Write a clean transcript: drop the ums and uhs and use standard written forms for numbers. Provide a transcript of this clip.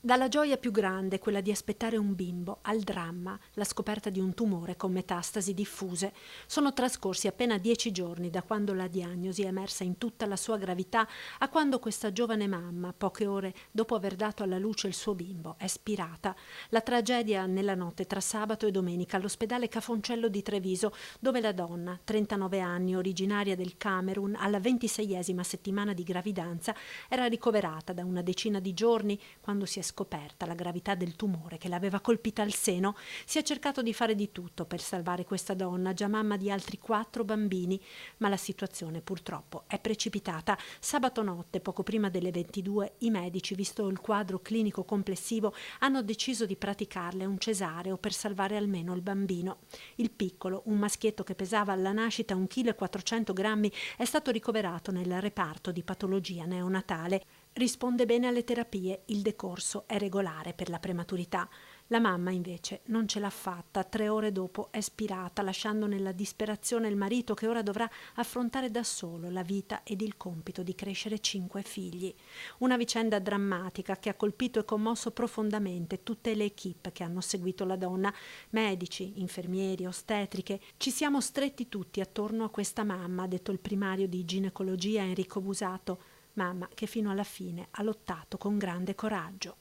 Dalla gioia più grande, quella di aspettare un bimbo, al dramma, la scoperta di un tumore con metastasi diffuse, sono trascorsi appena 10 giorni da quando la diagnosi è emersa in tutta la sua gravità a quando questa giovane mamma, poche ore dopo aver dato alla luce il suo bimbo, è spirata. La tragedia nella notte tra sabato e domenica all'ospedale Cafoncello di Treviso, dove la donna, 39 anni, originaria del Camerun, alla 26esima settimana di gravidanza, era ricoverata da una decina di giorni quando si è scoperta la gravità del tumore che l'aveva colpita al seno. Si è cercato di fare di tutto per salvare questa donna, già mamma di altri 4 bambini, ma la situazione purtroppo è precipitata. Sabato notte, poco prima delle 22, i medici, visto il quadro clinico complessivo, hanno deciso di praticarle un cesareo per salvare almeno il bambino. Il piccolo, un maschietto che pesava alla nascita 1,4 kg, è stato ricoverato nel reparto di patologia neonatale. Risponde bene alle terapie, il decorso è regolare per la prematurità. La mamma invece non ce l'ha fatta, 3 ore dopo è spirata, lasciando nella disperazione il marito che ora dovrà affrontare da solo la vita ed il compito di crescere 5 figli. Una vicenda drammatica che ha colpito e commosso profondamente tutte le equip che hanno seguito la donna, medici, infermieri, ostetriche. Ci siamo stretti tutti attorno a questa mamma, ha detto il primario di ginecologia Enrico Busato, mamma che fino alla fine ha lottato con grande coraggio.